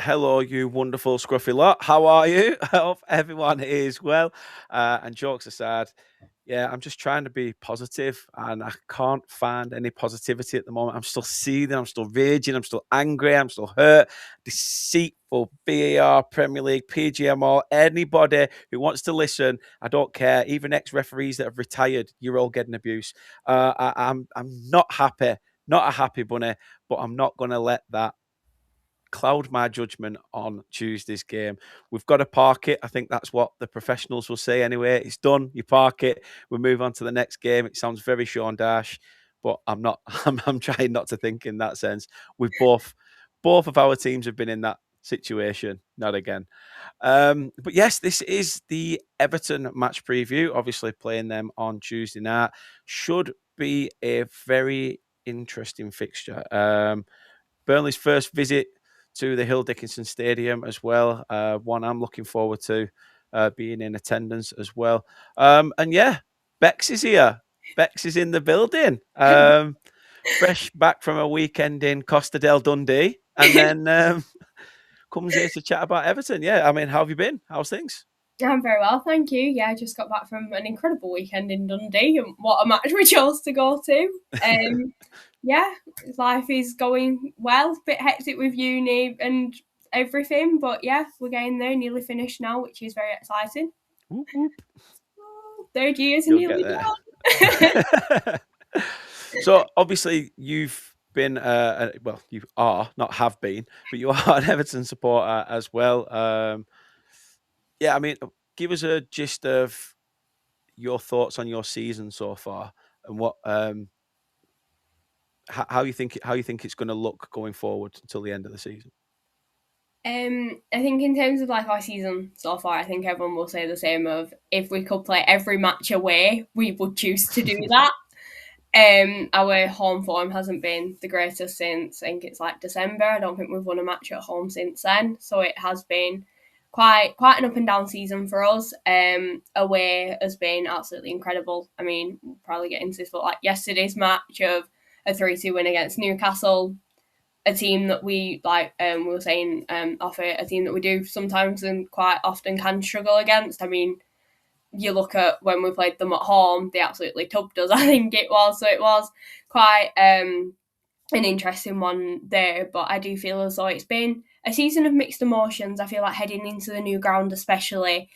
hello, you wonderful scruffy lot. How are you? I hope everyone is well. And jokes aside, yeah, I'm just trying to be positive, and I can't find any positivity at the moment. I'm still seething, I'm still raging, I'm still angry, I'm still hurt. Deceitful VAR, Premier League, PGMO, anybody who wants to listen, I don't care. Even ex-referees that have retired, you're all getting abuse. I'm not happy, not a happy bunny, but I'm not going to let that cloud my judgment on Tuesday's game. We've got to park it. I think that's what the professionals will say anyway. It's done. You park it. We move on to the next game. It sounds very Sean Dash, but I'm not. I'm trying not to think in that sense. We've both of our teams have been in that situation. Not again. But yes, this is the Everton match preview. Obviously, playing them on Tuesday night should be a very interesting fixture. Burnley's first visit to the Hill Dickinson Stadium as well. One I'm looking forward to being in attendance as well. And yeah, Bex is here. Bex is in the building. Fresh back from a weekend in Costa del Dundee, and then comes here to chat about Everton. Yeah, I mean, how have you been? How's things? I'm very well, thank you. Yeah, I just got back from an incredible weekend in Dundee, and what a match we chose to go to. Yeah, life is going well. Bit hectic with uni and everything, but yeah, we're getting there. Nearly finished now, which is very exciting. Whoop, whoop. Third year's You'll nearly get there. done. So obviously you've been, well, you are, not have been, but you are an Everton supporter as well. Yeah, I mean, give us a gist of your thoughts on your season so far, and what how you think it's going to look going forward until the end of the season. I think in terms of like our season so far, I think everyone will say the same of if we could play every match away, we would choose to do that. Our home form hasn't been the greatest since I think it's like December. I don't think we've won a match at home since then. So it has been quite an up and down season for us. Away has been absolutely incredible. I mean, we'll probably get into this, but like yesterday's match of a 3-2 win against Newcastle, a team that we like, we were saying off it, a team that we do sometimes and quite often can struggle against. I mean, you look at when we played them at home, they absolutely tubbed us, I think it was. So it was quite an interesting one there. But I do feel as though it's been a season of mixed emotions. I feel like heading into the new ground, especially,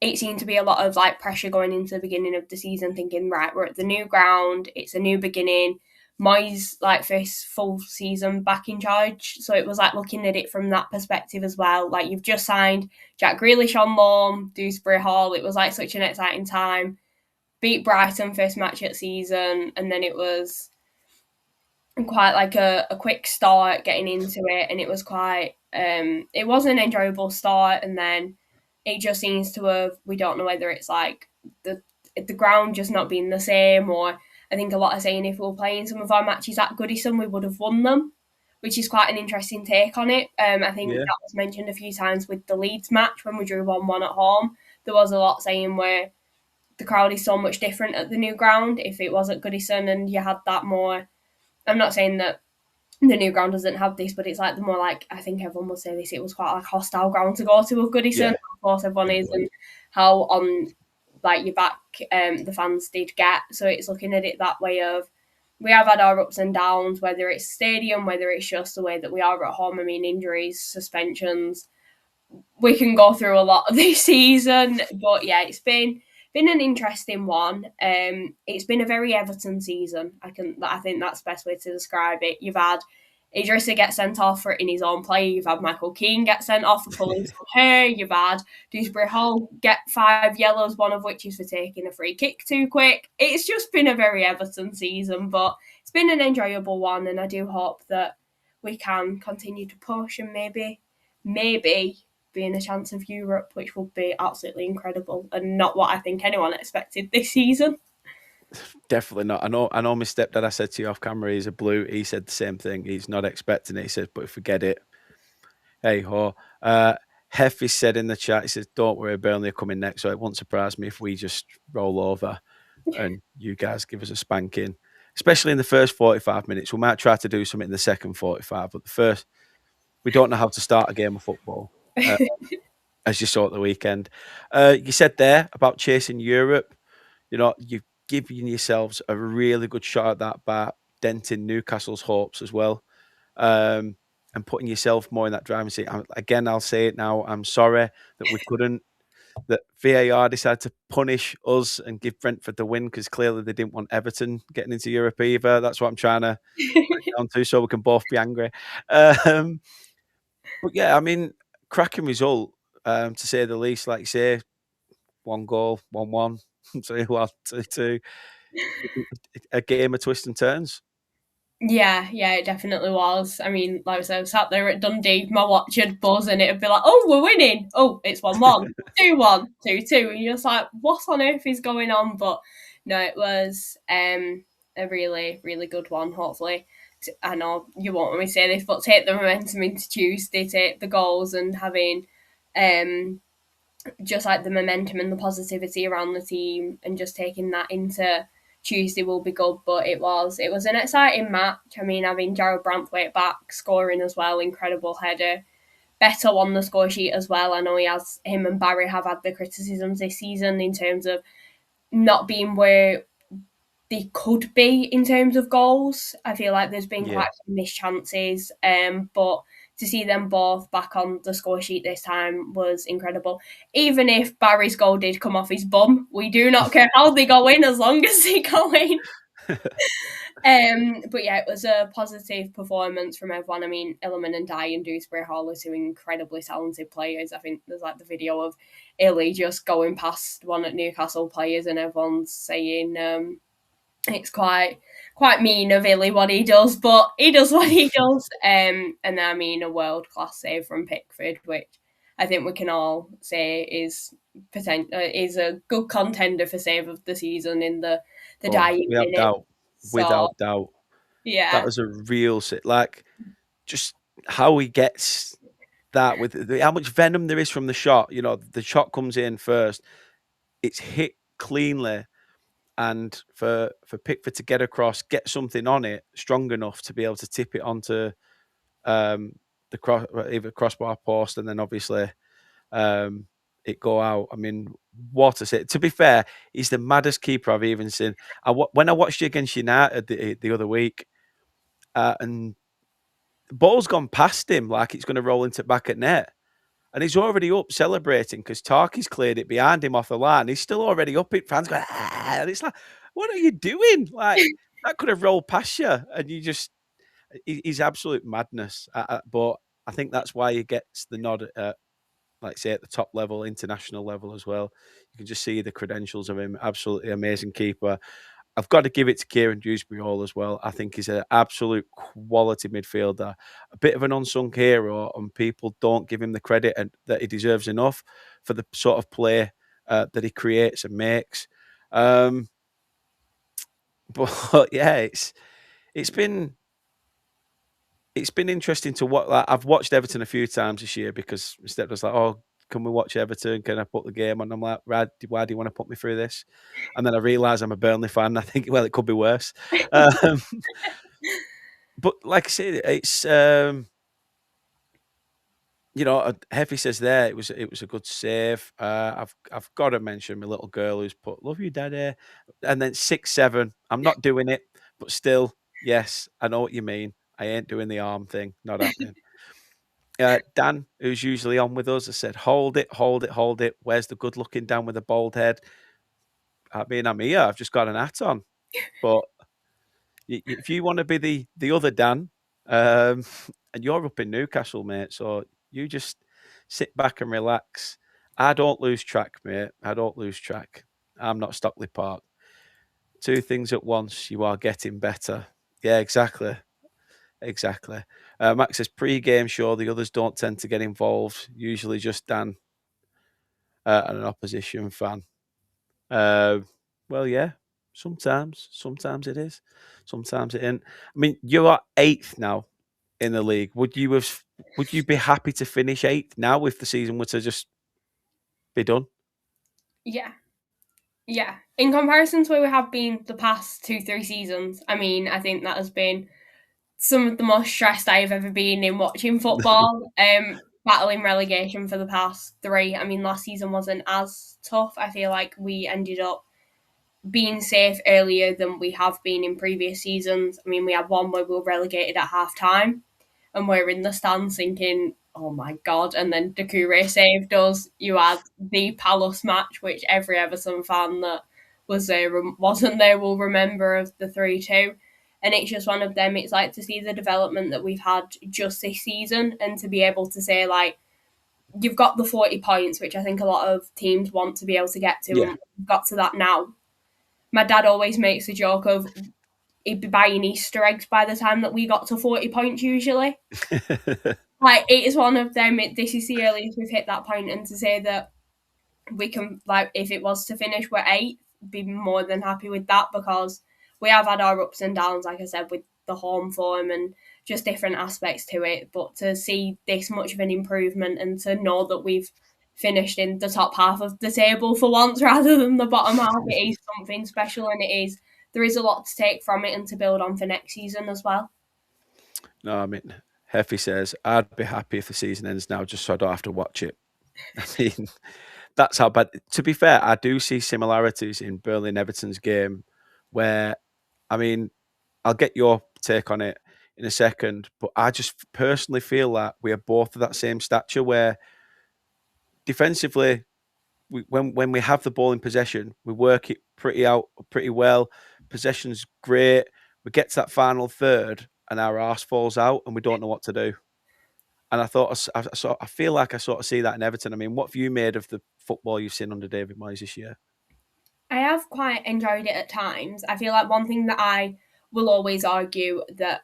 it seemed to be a lot of like pressure going into the beginning of the season, thinking, right, we're at the new ground, it's a new beginning. Moyes like first full season back in charge, so it was like looking at it from that perspective as well. Like you've just signed Jack Grealish on loan, Dewsbury Hall. It was like such an exciting time. Beat Brighton first match at season, and then it was quite like a quick start getting into it, and it was quite it was an enjoyable start, and then it just seems to have, we don't know whether it's like the ground just not being the same, or I think a lot are saying if we were playing some of our matches at Goodison, we would have won them, which is quite an interesting take on it. I think Yeah, that was mentioned a few times with the Leeds match when we drew 1-1 at home. There was a lot saying where the crowd is so much different at the new ground. If it was at Goodison and you had that more, I'm not saying that the new ground doesn't have this, but it's like the more like, I think everyone would say this, it was quite like hostile ground to go to with Goodison. yeah, Of course, everyone is, definitely. and how on like your back the fans did get. So it's looking at it that way of we have had our ups and downs, whether it's stadium, whether it's just the way that we are at home. I mean, injuries, suspensions. We can go through a lot of this season, but yeah, it's been an interesting one. It's been a very Everton season. I think that's the best way to describe it. You've had Idrissa get sent off for in his own play. You've had Michael Keane get sent off for pulling some hair. You've had Dewsbury Hall get 5 yellows, one of which is for taking a free kick too quick. It's just been a very Everton season, but it's been an enjoyable one, and I do hope that we can continue to push and maybe be in a chance of Europe, which would be absolutely incredible and not what I think anyone expected this season. Definitely not. I know my stepdad, I said to you off camera, he's a blue. He said the same thing. He's not expecting it. He says, but if we get it, hey ho. Heffy said in the chat, he says, don't worry, Burnley are coming next, so it won't surprise me if we just roll over and you guys give us a spanking, especially in the first 45 minutes. We might try to do something in the second 45, but the first We don't know how to start a game of football, as you saw at the weekend. You said there about chasing Europe. You've given yourselves a really good shot at that by denting Newcastle's hopes as well, and putting yourself more in that driving seat. Again, I'll say it now. I'm sorry that we couldn't. That VAR decided to punish us and give Brentford the win because clearly they didn't want Everton getting into Europe either. That's what I'm trying to on to, so we can both be angry. But yeah, I mean, cracking result, to say the least. Like you say, 1 goal, 1-1, 2-1, 2-2. A game of twists and turns. Yeah, it definitely was. I mean, like I said, I was sat there at Dundee, my watch would buzz and it'd be like, oh, we're winning. Oh, it's 1-1, 2-1, 2-2. And you're just like, what on earth is going on? But no, it was a really, really good one, hopefully. I know you won't want me to say this, but take the momentum into Tuesday, take the goals and having just like the momentum and the positivity around the team and just taking that into Tuesday will be good. But it was an exciting match. I mean, having Jarrell Branthwaite back scoring as well, incredible header. Better on the score sheet as well. I know him and Barry have had the criticisms this season in terms of not being where they could be in terms of goals. I feel like there's been quite some missed chances, but to see them both back on the score sheet this time was incredible. Even if Barry's goal did come off his bum, we do not care how they go in as long as they go in. But yeah, it was a positive performance from everyone. I mean, Illiman and Dye and Dewsbury Hall are two incredibly talented players. I think there's like the video of Illy just going past one at Newcastle players and everyone's saying it's quite mean of Illy what he does, but he does what he does. And I mean, a world class save from Pickford, which I think we can all say is a good contender for save of the season in the dying Without minute. doubt, without doubt, that was a real like just how he gets that with how much venom there is from the shot. The shot comes in first, it's hit cleanly. And for Pickford to get across, get something on it strong enough to be able to tip it onto either crossbar post, and then obviously it go out. I mean, what a set! To be fair, he's the maddest keeper I've even seen. When I watched you against United the other week, and the ball's gone past him like it's going to roll into back at net. And he's already up celebrating because Tarky's cleared it behind him off the line. He's still already up it. Fans going, ah! And it's like, what are you doing? Like, that could have rolled past you. And he's absolute madness. But I think that's why he gets the nod at, like say, at the top level, international level as well. You can just see the credentials of him. Absolutely amazing keeper. I've got to give it to Kieran Dewsbury Hall as well. I think he's an absolute quality midfielder, a bit of an unsung hero, and people don't give him the credit that he deserves enough for the sort of play that he creates and makes. But yeah, it's been interesting to watch. Like, I've watched Everton a few times this year because Steph was like, "Oh, can we watch Everton? Can I put the game on?" I'm like, "Why do you want to put me through this?" And then I realise I'm a Burnley fan. And I think, well, it could be worse. But like I said, it's Heffy says there it was a good save. I've got to mention my little girl who's put "Love you, Daddy," and then 6-7. I'm not doing it, but still, yes, I know what you mean. I ain't doing the arm thing. Not happening. Dan, who's usually on with us, has said, hold it, hold it, hold it. Where's the good looking Dan with a bald head? I mean, I'm here. I've just got an hat on. But if you want to be the other Dan, and you're up in Newcastle, mate, so you just sit back and relax. I don't lose track, mate. I don't lose track. I'm not Stockley Park. Two things at once. You are getting better. Yeah, exactly. Exactly. Max says pre-game show. The others don't tend to get involved. Usually just Dan and an opposition fan. Well, yeah. Sometimes it is. Sometimes it isn't. I mean, you are 8th now in the league. Would you be happy to finish 8th now if the season were to just be done? Yeah. Yeah. In comparison to where we have been the past 2-3 seasons, I mean, I think that has been some of the most stressed I've ever been in watching football. Battling relegation for the past 3. I mean, last season wasn't as tough. I feel like we ended up being safe earlier than we have been in previous seasons. I mean, we had one where we were relegated at half time and we're in the stands thinking, oh my God. And then Doucouré saved us. You had the Palace match, which every Everton fan that was there, wasn't there, will remember, of the 3-2. And it's just one of them. It's like to see the development that we've had just this season and to be able to say, like, you've got the 40 points, which I think a lot of teams want to be able to get to, Yeah. and we've got to that now. My dad always makes a joke of he'd be buying Easter eggs by the time that we got to 40 points usually. Like, it is one of them. This is the earliest we've hit that point, and to say that we can, like, if it was to finish, we're 8th, be more than happy with that, because we have had our ups and downs, like I said, with the home form and just different aspects to it. But to see this much of an improvement and to know that we've finished in the top half of the table for once rather than the bottom half, it is something special, and there is a lot to take from it and to build on for next season as well. No, I mean, Heffy says, I'd be happy if the season ends now just so I don't have to watch it. I mean, that's how bad. To be fair, I do see similarities in Burnley and Everton's game where, I mean, I'll get your take on it in a second, but I just personally feel that we are both of that same stature where defensively, when we have the ball in possession, we work it pretty well. Possession's great. We get to that final third and our arse falls out and we don't know what to do. And I feel like I sort of see that in Everton. I mean, what have you made of the football you've seen under David Moyes this year? I have quite enjoyed it at times. I feel like one thing that I will always argue that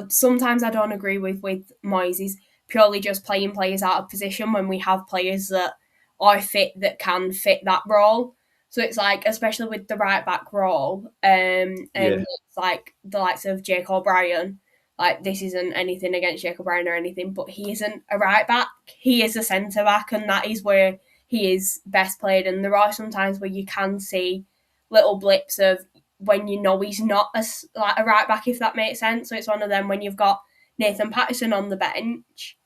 sometimes I don't agree with Moyes is purely just playing players out of position when we have players that are fit that can fit that role. So it's like, especially with the right back role, and it's like the likes of Jake O'Brien. Like, this isn't anything against Jake O'Brien or anything, but he isn't a right back. He is a centre back, and that is where he is best played. And there are some times where you can see little blips of when you know he's not like a right back, if that makes sense. So it's one of them, when you've got Nathan Patterson on the bench,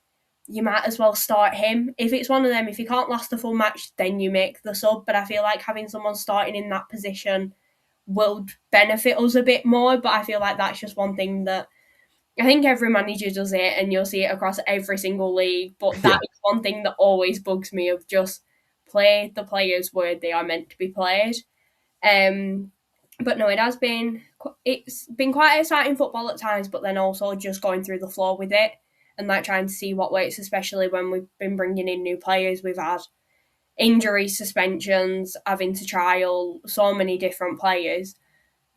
you might as well start him. If it's one of them, if he can't last the full match, then you make the sub. But I feel like having someone starting in that position will benefit us a bit more. But I feel like that's just one thing that I think every manager does it, and you'll see it across every single league. But that is one thing that always bugs me, of just play the players where they are meant to be played. But no, it's been quite exciting football at times, but then also just going through the floor with it and like trying to see what works, especially when we've been bringing in new players. We've had injuries, suspensions, having to trial so many different players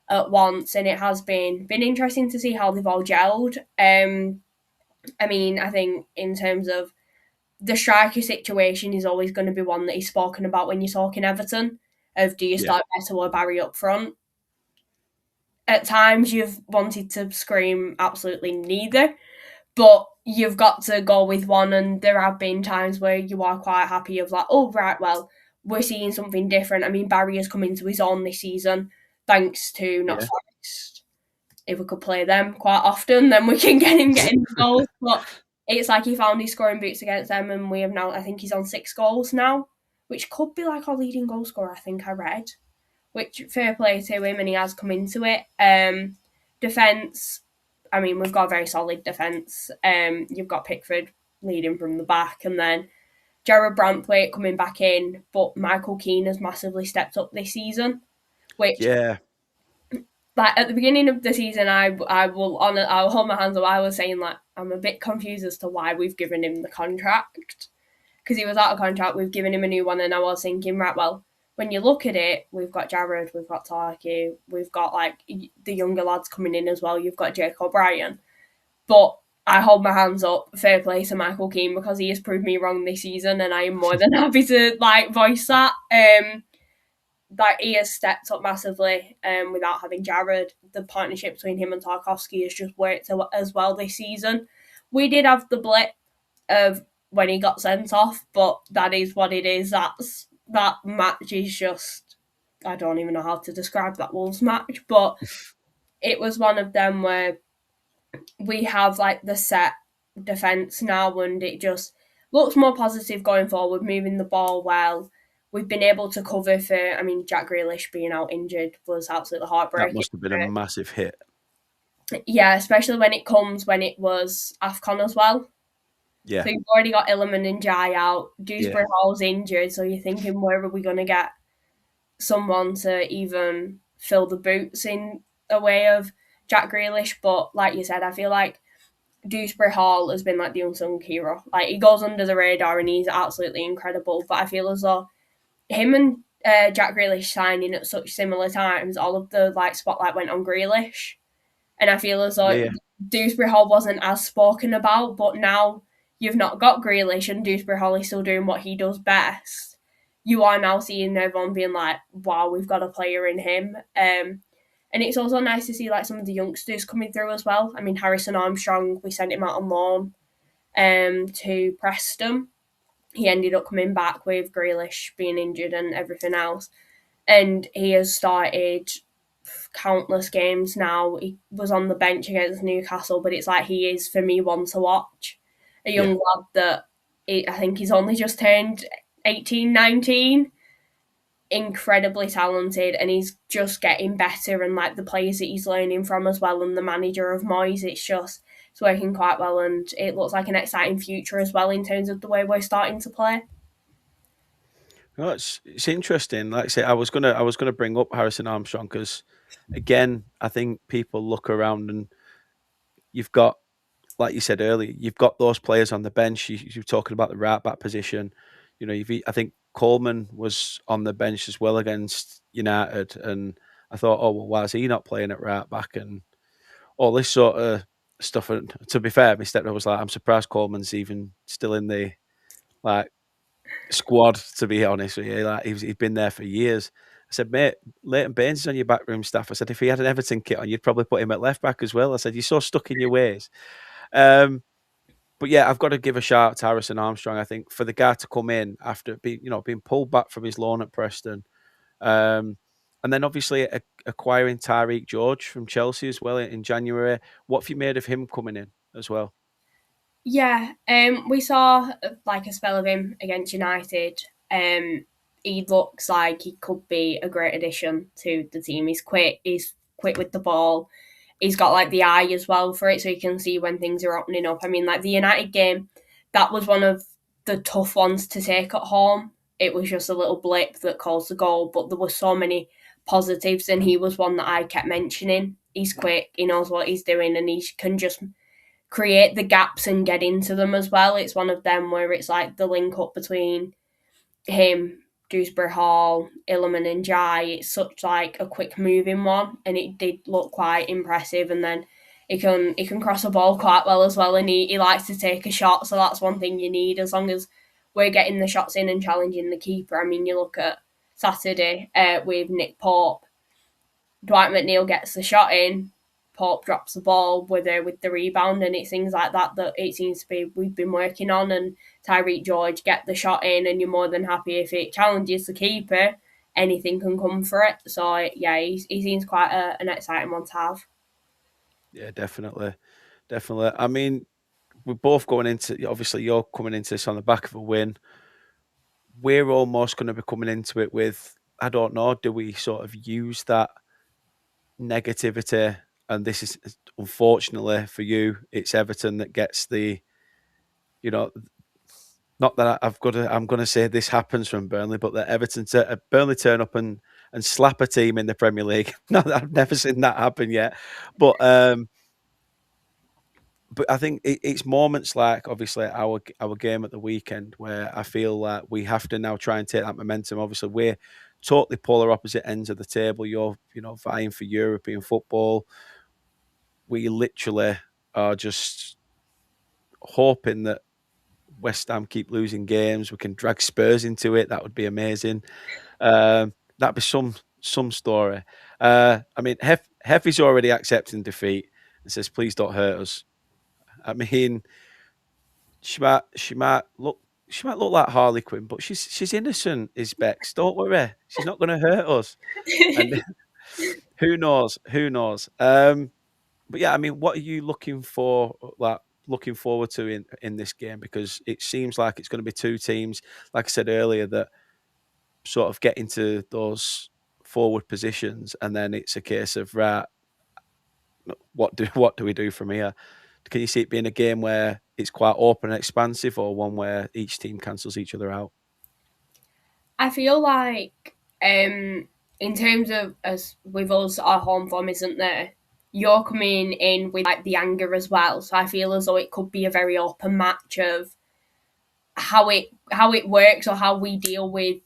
at once, and it has been interesting to see how they've all gelled. I mean, I think in terms of the striker situation is always going to be one that is spoken about when you're talking Everton, of do you start Beto or Barry up front? At times you've wanted to scream absolutely neither, but you've got to go with one, and there have been times where you are quite happy of like, oh, right, well, we're seeing something different. I mean, Barry has come into his own this season thanks to not Forest. If we could play them quite often, then we can get him getting goals. But it's like he found his scoring boots against them, and we have now, I think he's on 6 goals now, which could be like our leading goal scorer, I think I read. Which, fair play to him, and he has come into it. Defence, I mean, we've got a very solid defence. You've got Pickford leading from the back, and then Jarrad Branthwaite coming back in, but Michael Keane has massively stepped up this season, which, like, at the beginning of the season, I'll hold my hands up. I was saying, like, I'm a bit confused as to why we've given him the contract, because he was out of contract. We've given him a new one, and I was thinking, right, well, when you look at it, we've got Jarrad, we've got Tarky, we've got like the younger lads coming in as well. You've got Jake O'Brien, but I hold my hands up. Fair play to Michael Keane, because he has proved me wrong this season, and I am more than happy to like voice that. That he has stepped up massively. Without having Jarrad, the partnership between him and Tarkowski has just worked as well this season. We did have the blip of when he got sent off, but that is what it is. That match is just, I don't even know how to describe that Wolves match, but it was one of them where we have like the set defence now, and it just looks more positive going forward, moving the ball well. We've been able to cover for, I mean, Jack Grealish being out injured was absolutely That heartbreaking. must have been a massive hit. Yeah, especially when it was AFCON as well. Yeah, So you've already got Illiman and Jai out. yeah. Dewsbury Hall's injured, so you're thinking, where are we going to get someone to even fill the boots in a way of Jack Grealish? But like you said, I feel like Dewsbury Hall has been like the unsung hero. Like he goes under the radar and he's absolutely incredible. But I feel as though him and Jack Grealish signing at such similar times, all of the like spotlight went on Grealish, and I feel as Yeah, though yeah. Dewsbury Hall wasn't as spoken about. But now you've not got Grealish and Dewsbury Hall is still doing what he does best. You are now seeing everyone being like, "Wow, we've got a player in him." And it's also nice to see like some of the youngsters coming through as well. I mean, Harrison Armstrong, we sent him out on loan to Preston. He ended up coming back with Grealish being injured and everything else. And he has started countless games now. He was on the bench against Newcastle, but it's like he is, for me, one to watch. A Yeah. young lad that I think he's only just turned 18, 19, incredibly talented, and he's just getting better, and like the players that he's learning from as well, and the manager of Moyes, it's working quite well, and it looks like an exciting future as well in terms of the way we're starting to play. No, it's interesting. Like I say, I was gonna bring up Harrison Armstrong because, again, I think people look around and you've got, like you said earlier, you've got those players on the bench. You're talking about the right back position. You know, I think Coleman was on the bench as well against United, and I thought, oh well, why is he not playing at right back and all this sort of stuff? And to be fair, my stepdad was like, I'm surprised Coleman's even still in the like squad. To be honest with you, like he'd been there for years. I said, mate, Leighton Baines is on your backroom staff. I said, if he had an Everton kit on, you'd probably put him at left back as well. I said, you're so stuck in your ways. Um, but yeah, I've got to give a shout out to Harrison Armstrong. I think for the guy to come in after being pulled back from his loan at Preston, um, and then obviously acquiring Tyreek George from Chelsea as well in January. What have you made of him coming in as well? Yeah, we saw like a spell of him against United. He looks like he could be a great addition to the team. He's quick with the ball. He's got like the eye as well for it, so you can see when things are opening up. I mean, like the United game, that was one of the tough ones to take at home. It was just a little blip that caused the goal, but there were so many positives, and he was one that I kept mentioning. He's quick, he knows what he's doing, and he can just create the gaps and get into them as well. It's one of them where it's like the link up between him, Dewsbury Hall, Illiman and Jai. It's such like a quick moving one, and it did look quite impressive. And then he can cross a ball quite well as well, and he likes to take a shot. So that's one thing you need as long as we're getting the shots in and challenging the keeper. I mean, you look at Saturday with Nick Pope. Dwight McNeil gets the shot in, Pope drops the ball with the rebound, and it's things like that that it seems to be we've been working on. And Tyreek George get the shot in, and you're more than happy if it challenges the keeper. Anything can come for it. So yeah, he seems quite an exciting one to have. Yeah, definitely, definitely. I mean, we're both going into, obviously you're coming into this on the back of a win. We're almost going to be coming into it with, I don't know, do we sort of use that negativity? And this is, unfortunately for you, it's Everton that gets the, you know, not that I'm going to say this happens from Burnley, but that Burnley turn up and slap a team in the Premier League. No, I've never seen that happen yet. But I think it's moments like obviously our game at the weekend where I feel like we have to now try and take that momentum. Obviously, we're totally polar opposite ends of the table. You're vying for European football. We literally are just hoping that West Ham keep losing games. We can drag Spurs into it. That would be amazing. That'd be some story. I mean, Heffy's already accepting defeat and says, "Please don't hurt us." I mean, she might look like Harley Quinn, but she's innocent. Is Bex? Don't worry, she's not going to hurt us. And who knows? Who knows? But yeah, I mean, what are you looking for, like looking forward to in this game? Because it seems like it's going to be two teams, like I said earlier, that sort of get into those forward positions, and then it's a case of right, what do we do from here? Can you see it being a game where it's quite open and expansive, or one where each team cancels each other out? I feel like in terms of as with us, our home form isn't there. You're coming in with like the anger as well, so I feel as though it could be a very open match of how it works or how we deal with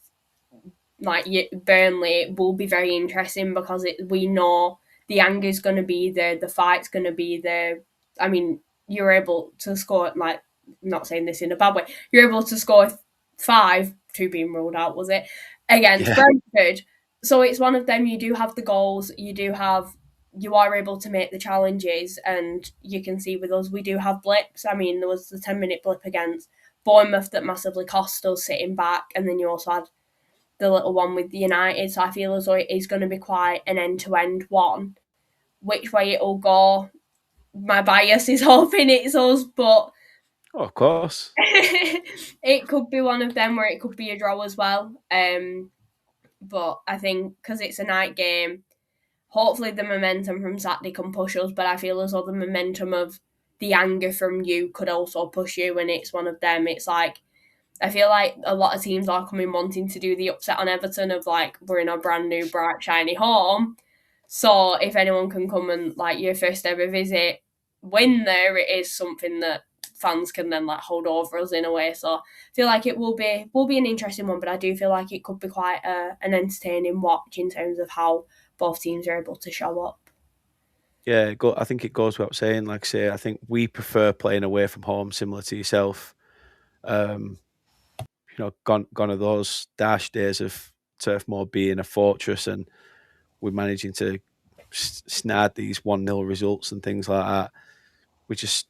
like Burnley will be very interesting because we know the anger's going to be there, the fight's going to be there. I mean, you're able to score like not saying this in a bad way. You're able to score five, two being ruled out, was it against Yeah, Brentford? So it's one of them. You do have the goals. You are able to make the challenges, and you can see with us we do have blips. I mean, there was the 10-minute blip against Bournemouth that massively cost us sitting back, and then you also had the little one with United. So I feel as though it is going to be quite an end-to-end one. Which way it'll go, my bias is hoping it's us, but oh, of course. it could be one of them where it could be a draw as well. But I think because it's a night game, hopefully the momentum from Saturday can push us. But I feel as though the momentum of the anger from you could also push you, and it's one of them. It's like I feel like a lot of teams are coming wanting to do the upset on Everton of like we're in our brand new bright shiny home. So if anyone can come and like your first ever visit, win there, it is something that fans can then like hold over us in a way. So I feel like it will be an interesting one, but I do feel like it could be quite an entertaining watch in terms of how both teams are able to show up. Yeah, I think it goes without saying. Like I say, I think we prefer playing away from home, similar to yourself. Um, gone are those dash days of Turf Moor being a fortress, and we're managing to snag these 1-0 results and things like that. We're just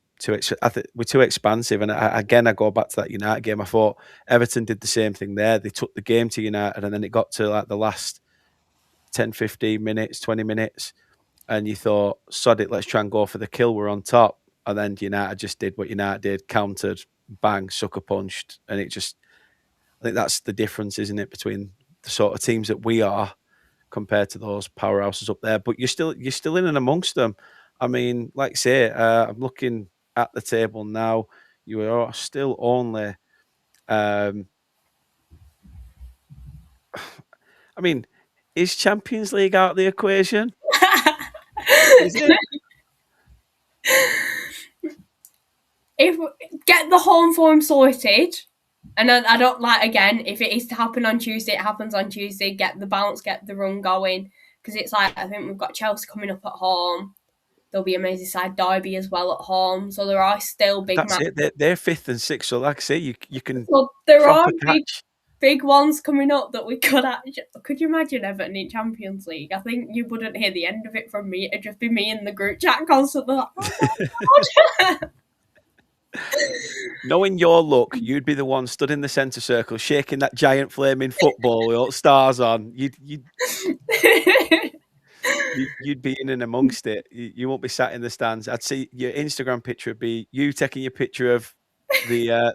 I think we're too expansive. And again, I go back to that United game. I thought Everton did the same thing there. They took the game to United, and then it got to like the last 10, 15 minutes, 20 minutes, and you thought, sod it, let's try and go for the kill. We're on top. And then United just did what United did, countered, bang, sucker punched. And I think that's the difference, isn't it, between the sort of teams that we are compared to those powerhouses up there. But you're still in and amongst them. I mean, like I say, I'm looking at the table now. You are still only, um, I mean, is Champions League out of the equation? Is it? If get the home form sorted, and I don't like again. If it is to happen on Tuesday, it happens on Tuesday. Get the bounce, get the run going, because it's like I think we've got Chelsea coming up at home. There'll be a Merseyside derby as well at home, so there are still big That's matches. it. They're fifth and sixth. So, like I say, you can So there are proper catch. big ones coming up that we could actually. Could you imagine Everton in Champions League? I think you wouldn't hear the end of it from me. It'd just be me in the group chat constantly like, oh my god. Knowing your luck, you'd be the one stood in the centre circle, shaking that giant flaming football with all the stars on. You'd be in and amongst it. You won't be sat in the stands. I'd see your Instagram picture would be you taking your picture of the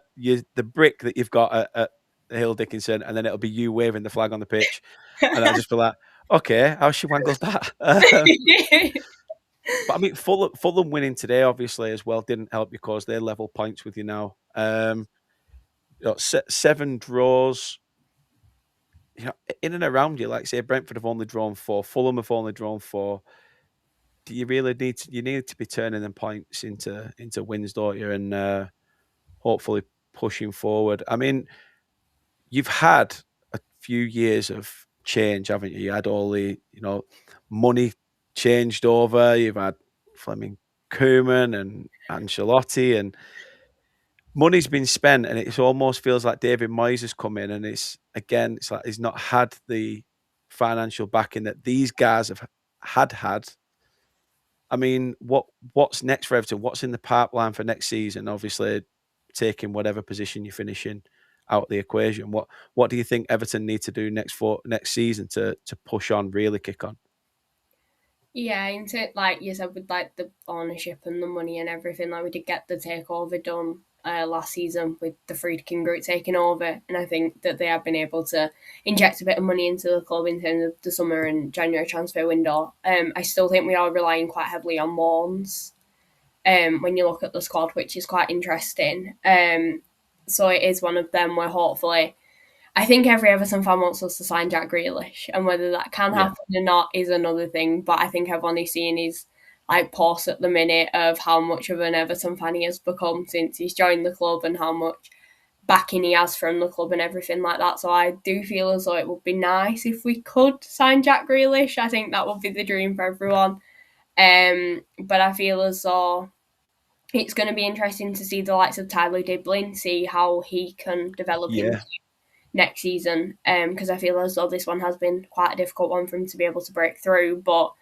brick that you've got at Hill Dickinson, and then it'll be you waving the flag on the pitch, and I'll just be like, okay, how she wangled that. But I mean, Fulham winning today, obviously, as well, didn't help you because they're level points with you now. 7 draws. In and around you, like say Brentford have only drawn 4, Fulham have only drawn 4. Do you really need to be turning them points into wins, don't you? And hopefully pushing forward. I mean, you've had a few years of change, haven't you? You had all the money changed over. You've had Fleming, Koeman, and Ancelotti, and money's been spent, and it almost feels like David Moyes has come in, and it's like he's not had the financial backing that these guys have had. I mean, what's next for Everton? What's in the pipeline for next season? Obviously, taking whatever position you're finishing out of the equation. What do you think Everton need to do next season to push on, really kick on? Yeah, like you said, with like the ownership and the money and everything, like we did get the takeover done last season with the Friedkin Group taking over, and I think that they have been able to inject a bit of money into the club in terms of the summer and January transfer window. I still think we are relying quite heavily on loans. When you look at the squad, which is quite interesting. So it is one of them where hopefully I think every Everton fan wants us to sign Jack Grealish, and whether that can Yeah. happen or not is another thing. But I think everyone is seeing his like post at the minute of how much of an Everton fan he has become since he's joined the club and how much backing he has from the club and everything like that. So I do feel as though it would be nice if we could sign Jack Grealish. I think that would be the dream for everyone. But I feel as though it's going to be interesting to see the likes of Tyler Diblin, see how he can develop into Yeah. next season, because I feel as though this one has been quite a difficult one for him to be able to break through. But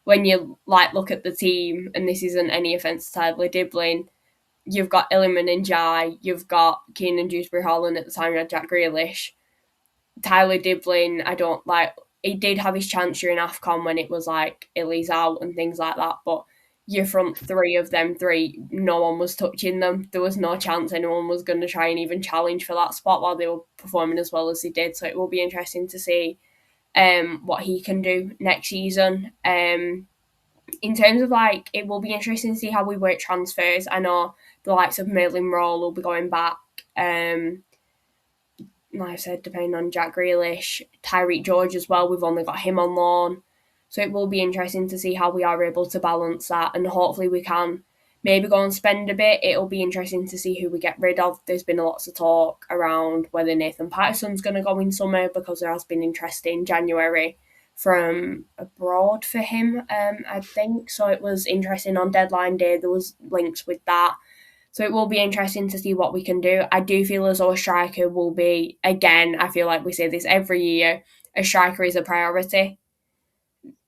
when you like look at the team, and this isn't any offence to Tyler Diblin, you've got Illiman and Jai, you've got Keenan Dewsbury Holland at the time, you had Jack Grealish. Tyler Diblin, I don't like. He did have his chance during AFCON when it was like Illy's out and things like that, but your front three of them three, no one was touching them. There was no chance anyone was going to try and even challenge for that spot while they were performing as well as they did. So it will be interesting to see what he can do next season. In terms of like, it will be interesting to see how we work transfers. I know the likes of Merlin Roll will be going back. Like I said, depending on Jack Grealish, Tyreek George as well. We've only got him on loan. So it will be interesting to see how we are able to balance that, and hopefully we can maybe go and spend a bit. It'll be interesting to see who we get rid of. There's been lots of talk around whether Nathan Patterson's going to go in summer because there has been interest in January from abroad for him, I think. So it was interesting on deadline day. There was links with that. So it will be interesting to see what we can do. I do feel as though a striker will be, again, I feel like we say this every year, a striker is a priority.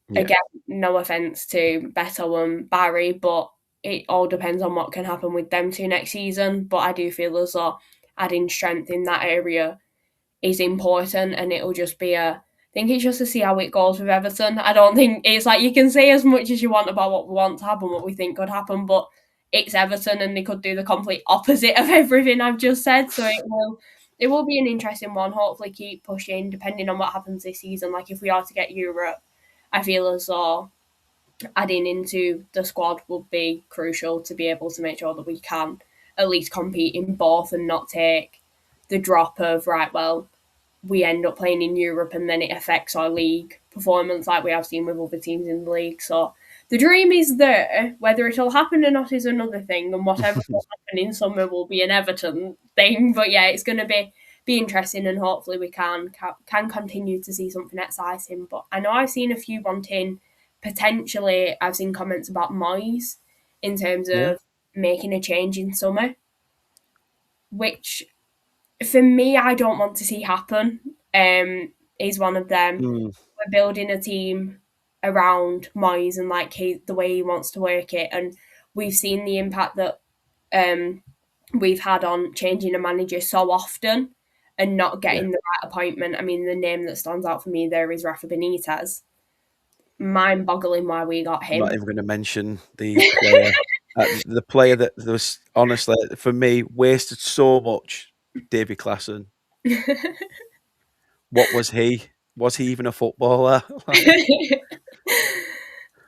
Yeah. Again, no offence to Beto and Barry, but it all depends on what can happen with them two next season. But I do feel as though adding strength in that area is important, and it'll just be I think it's just to see how it goes with Everton. I don't think it's like you can say as much as you want about what we want to happen, what we think could happen, but it's Everton and they could do the complete opposite of everything I've just said. So it will be an interesting one. Hopefully keep pushing depending on what happens this season. Like if we are to get Europe, I feel as though adding into the squad would be crucial to be able to make sure that we can at least compete in both and not take the drop of right, well, we end up playing in Europe and then it affects our league performance like we have seen with other teams in the league. So the dream is there. Whether it'll happen or not is another thing, and whatever will happen in summer will be an Everton thing. But yeah, it's going to be interesting, and hopefully we can continue to see something exciting. But I know I've seen a few wanting potentially. I've seen comments about Moyes in terms Yeah. of making a change in summer, which for me, I don't want to see happen. Is one of them. Mm. We're building a team around Moyes and like the way he wants to work it, and we've seen the impact that we've had on changing a manager so often and not Yeah. getting the right appointment. I mean, the name that stands out for me there is Rafa Benitez. Mind-boggling why we got I'm not him. even going to mention the player that was honestly for me wasted so much. Davy Klassen. What was he? Was he even a footballer? Like,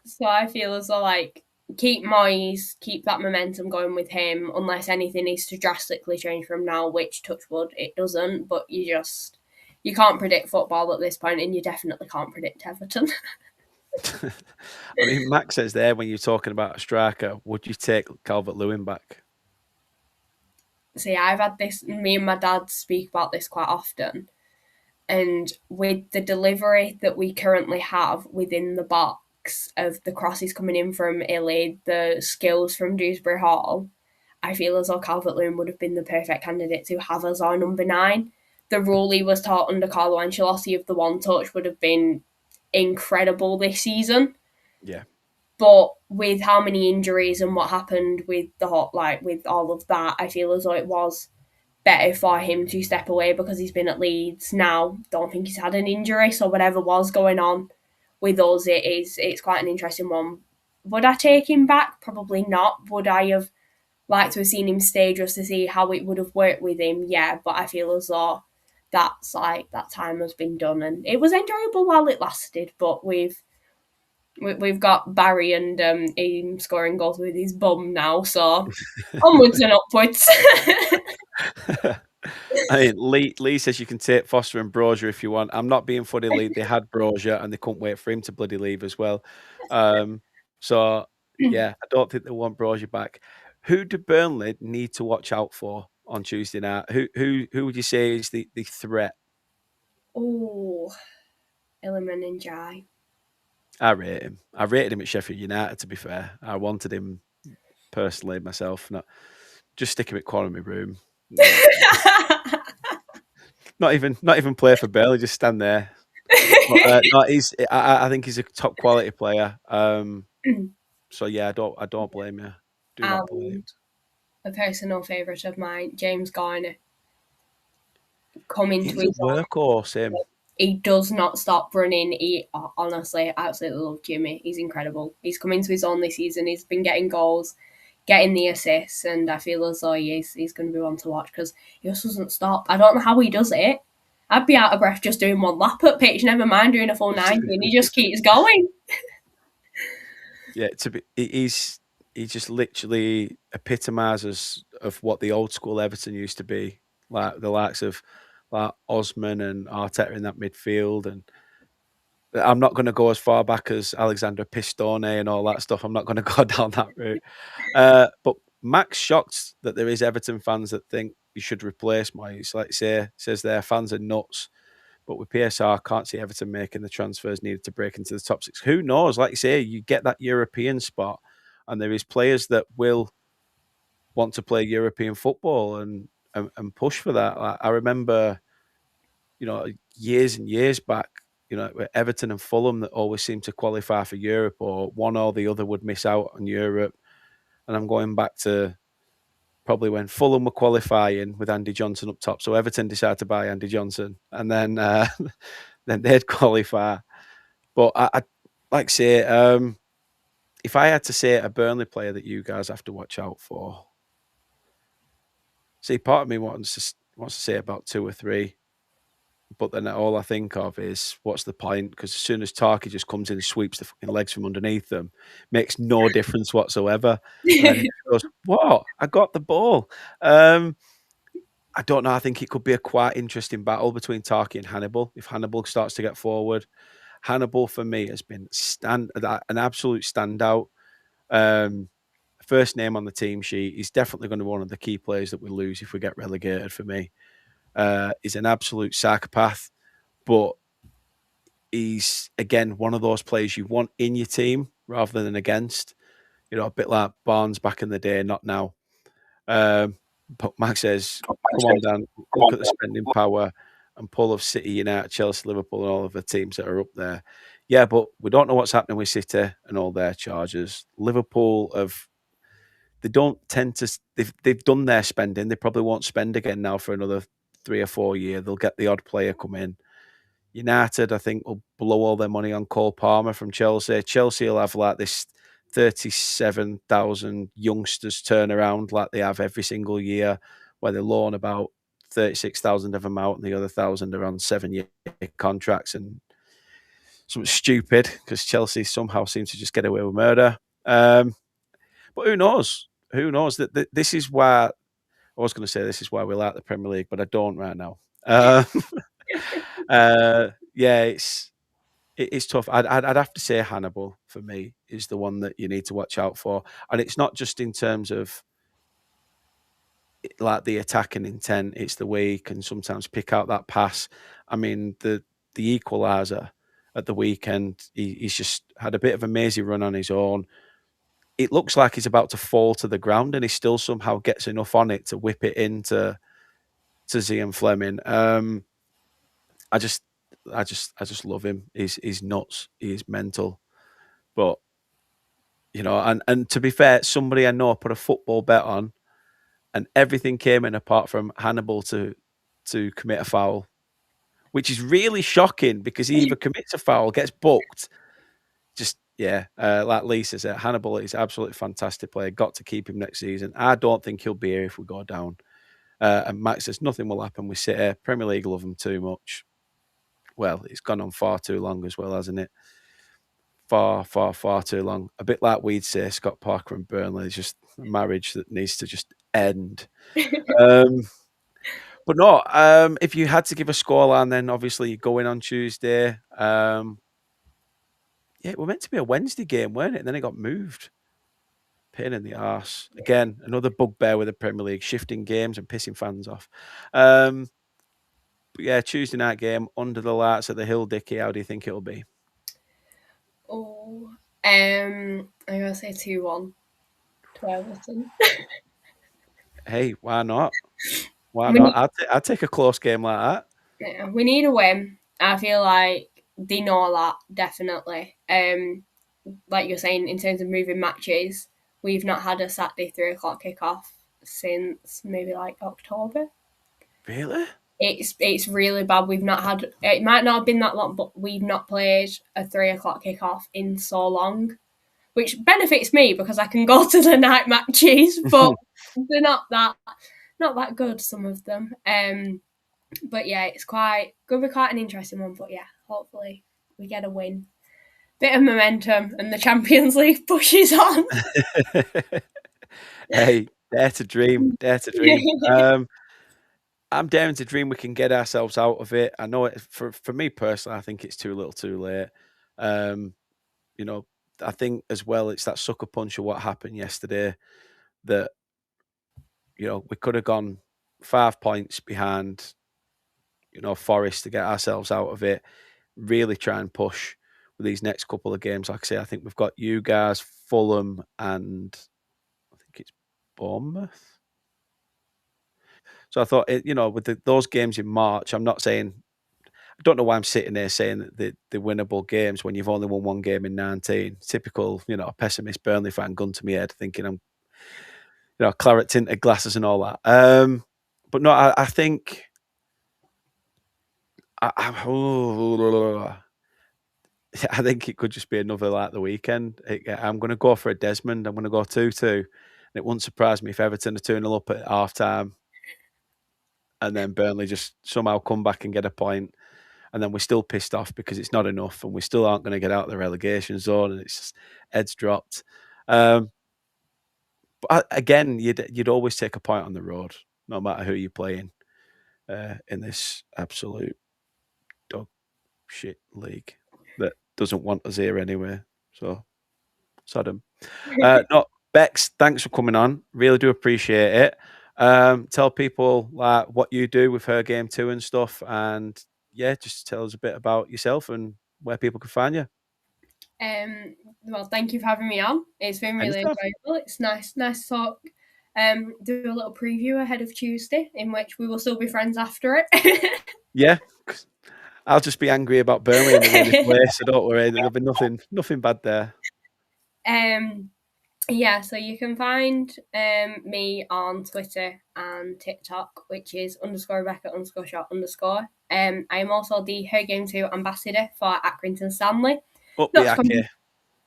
So I feel as though like keep Moyes, keep that momentum going with him, unless anything is to drastically change from now, which touch wood it doesn't. But you can't predict football at this point, and you definitely can't predict Everton. I mean, Max says there when you're talking about a striker, would you take Calvert Lewin back? See, I've had this. Me and my dad speak about this quite often, and with the delivery that we currently have within the box of the crosses coming in from Illy, the skills from Dewsbury Hall, I feel as though Calvert Lewin would have been the perfect candidate to have as our number 9. The rule he was taught under Carlo Ancelotti of the one touch would have been incredible this season. Yeah. But with how many injuries and what happened with the hot like with all of that, I feel as though it was better for him to step away because he's been at Leeds now. Don't think he's had an injury, so whatever was going on with us, it's quite an interesting one. Would I take him back? Probably not. Would I have liked to have seen him stay just to see how it would have worked with him? Yeah, but I feel as though that's like that time has been done, and it was enjoyable while it lasted. But we've got Barry and him scoring goals with his bum now, so onwards and upwards. I mean, Lee says you can take Foster and Brozier if you want. I'm not being funny, Lee. They had Brozier and they couldn't wait for him to bloody leave as well. So yeah, I don't think they want Brozier back. Who do Burnley need to watch out for on Tuesday night? Who would you say is the threat? Oh, Illiman and Jai. I rate him. I rated him at Sheffield United. To be fair, I wanted him personally myself. Just stick him at corner of my room. Not even play for Burnley. Just stand there. But, no, I think he's a top quality player. So yeah, I don't blame you. Do not blame. A personal favourite of mine, James Garner. Coming He's to a his workhorse, him. He does not stop running. He honestly absolutely love Jimmy. He's incredible. He's come into his own this season. He's been getting goals, getting the assists, and I feel as though he's going to be one to watch because he just doesn't stop. I don't know how he does it. I'd be out of breath just doing one lap at pitch, never mind doing a full 90, and he just keeps going. Yeah, he just literally epitomises of what the old school Everton used to be, like the likes of like Osman and Arteta in that midfield. And I'm not going to go as far back as Alexander Pistone and all that stuff. I'm not going to go down that route. But Max shocked that there is Everton fans that think you should replace Moyes. Like you say, says their fans are nuts. But with PSR, can't see Everton making the transfers needed to break into the top six. Who knows? Like you say, you get that European spot, and there is players that will want to play European football and push for that. Like, I remember, years and years back, Everton and Fulham that always seemed to qualify for Europe, or one or the other would miss out on Europe. And I'm going back to probably when Fulham were qualifying with Andy Johnson up top. So Everton decided to buy Andy Johnson, and then then they'd qualify. But I like to say, if I had to say a Burnley player that you guys have to watch out for, see, part of me wants to say about 2 or 3, but then all I think of is what's the point? Because as soon as Tarky just comes in, he sweeps the fucking legs from underneath them, makes no difference whatsoever. And then he goes, "What? I got the ball." I don't know. I think it could be a quite interesting battle between Tarky and Hannibal. If Hannibal starts to get forward, Hannibal for me has been an absolute standout. First name on the team sheet. He's definitely going to be one of the key players that we lose if we get relegated. For me, he's an absolute psychopath, but he's again one of those players you want in your team rather than against. A bit like Barnes back in the day, not now. But Max says, come on, Dan, look at the spending power and pull of City, United, Chelsea, Liverpool, and all of the teams that are up there. Yeah, but we don't know what's happening with City and all their charges. Liverpool they don't tend to, they've done their spending. They probably won't spend again now for another 3 or 4 years. They'll get the odd player come in. United, I think, will blow all their money on Cole Palmer from Chelsea. Chelsea will have like this 37,000 youngsters turn around like they have every single year, where they loan about 36,000 of them out and the other 1,000 are on 7-year contracts and something stupid because Chelsea somehow seems to just get away with murder. But who knows? Who knows? That this is why I was going to say this is why we like the Premier League, but I don't right now. Yeah, it's tough. I'd have to say Hannibal for me is the one that you need to watch out for, and it's not just in terms of like the attacking intent. It's the way he can sometimes pick out that pass. I mean, the equaliser at the weekend, he's just had a bit of a mazy run on his own. It looks like he's about to fall to the ground, and he still somehow gets enough on it to whip it into Zian Fleming. I just love him. He's nuts. He's mental. But and to be fair, somebody I know put a football bet on, and everything came in apart from Hannibal to commit a foul, which is really shocking because he either commits a foul, gets booked, just yeah, like Lisa said, Hannibal is absolutely fantastic player. Got to keep him next season. I don't think he'll be here if we go down. And Max says nothing will happen. We sit here. Premier League love him too much. Well, it's gone on far too long as well, hasn't it? Far, far, far too long. A bit like we'd say, Scott Parker and Burnley is just a marriage that needs to just end. Um, but no, if you had to give a scoreline, then obviously you go in on Tuesday. Yeah, it was meant to be a Wednesday game, weren't it? And then it got moved. Pain in the arse. Again, another bugbear with the Premier League, shifting games and pissing fans off. But yeah, Tuesday night game under the lights at the Hill Dicky. How do you think it'll be? Oh, I'm gonna say 2-1 to Everton. Hey, why not? Why We not? need, I'd take a close game like that. yeah, we need a win. I feel like they know that definitely. Like you're saying, in terms of moving matches, we've not had a Saturday 3 o'clock kickoff since maybe like October. Really? It's really bad. We've not had. It might not have been that long, but we've not played a 3 o'clock kickoff in so long, which benefits me because I can go to the night matches, but they're not that good. Some of them. But yeah, it's gonna be quite an interesting one. But yeah, hopefully we get a win. Bit of momentum and the Champions League pushes on. Hey, dare to dream, dare to dream. I'm daring to dream we can get ourselves out of it. I know it for me personally, I think it's too little, too late. Um, you know, I think as well, it's that sucker punch of what happened yesterday. That we could have gone 5 points behind. Forest to get ourselves out of it. Really try and push with these next couple of games. Like I say, I think we've got you guys, Fulham, and I think it's Bournemouth. So I thought, with those games in March, I'm not saying, I don't know why I'm sitting there saying that they're winnable games when you've only won one game in 19. Typical, pessimist Burnley fan, gun to my head, thinking I'm, claret tinted glasses and all that. But no, I think, I think it could just be another like the weekend. I'm going to go for a Desmond. I'm going to go 2-2. And it wouldn't surprise me if Everton are 2-0 up at half time and then Burnley just somehow come back and get a point. And then we're still pissed off because it's not enough and we still aren't going to get out of the relegation zone and it's just heads dropped. But again, you'd always take a point on the road, no matter who you're playing in this absolute dog shit league that doesn't want us here anyway. So, Sodom. No, Bex, thanks for coming on. Really do appreciate it. Tell people like what you do with Her Game Too and stuff, and yeah, just tell us a bit about yourself and where people can find you. Well, thank you for having me on. It's been really Anytime. enjoyable. It's nice to talk. Do a little preview ahead of Tuesday, in which we will still be friends after it. Yeah, I'll just be angry about Burnley and the way they play, so don't worry. There'll be nothing bad there. Yeah, so you can find me on Twitter and TikTok, which is _Rebecca_shot_. I am also the Her Game 2 ambassador for Accrington Stanley. Up the Ake.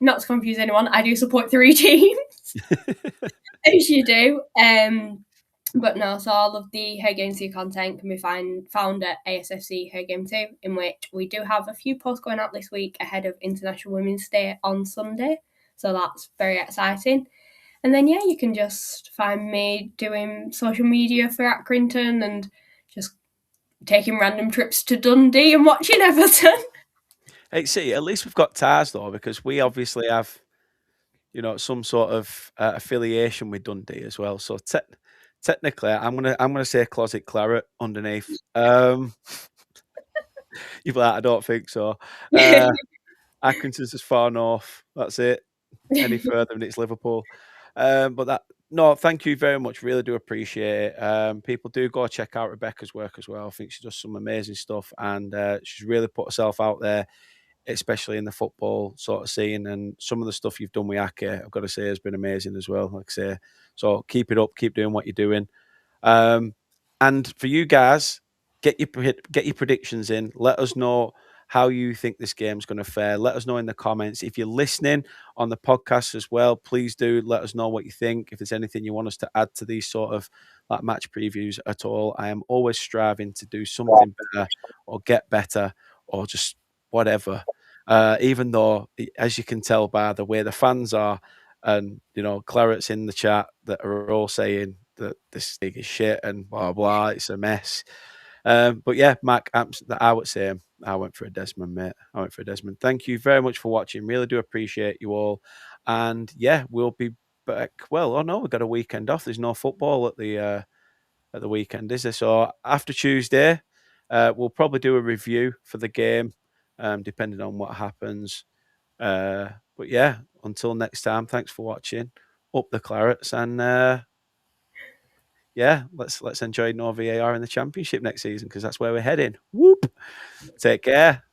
Not to confuse anyone, I do support 3 teams, as you do. But no, so all of the Her Game 2 content can be found at ASFC Her Game 2, in which we do have a few posts going out this week ahead of International Women's Day on Sunday. So that's very exciting. And then, yeah, you can just find me doing social media for Accrington and just taking random trips to Dundee and watching Everton. Hey, see, at least we've got ties though, because we obviously have, some sort of affiliation with Dundee as well. So technically, I'm gonna say closet claret underneath. You'd be like, I don't think so. Accrington's as far north. That's it. Any further, and it's Liverpool. No, thank you very much. Really do appreciate it. People do go check out Rebecca's work as well. I think she does some amazing stuff, and she's really put herself out there, especially in the football sort of scene. And some of the stuff you've done with Ake, I've got to say, has been amazing as well. Like I say, so keep it up, keep doing what you're doing. And for you guys, get your predictions in. Let us know how you think this game's going to fare. Let us know in the comments. If you're listening on the podcast as well, please do let us know what you think. If there's anything you want us to add to these sort of like match previews at all, I am always striving to do something better or get better or just whatever. Even though, as you can tell by the way the fans are, and Claret's in the chat that are all saying that this league is shit and blah blah, it's a mess. But yeah, Mac, I would say I went for a Desmond, mate. I went for a Desmond. Thank you very much for watching. Really do appreciate you all. And yeah, we'll be back. Well, oh no, we've got a weekend off. There's no football at the weekend, is there? So after Tuesday, we'll probably do a review for the game, depending on what happens. But yeah, until next time, thanks for watching. Up the Clarets, and yeah, let's enjoy no VAR in the Championship next season because that's where we're heading. Whoop! Take care.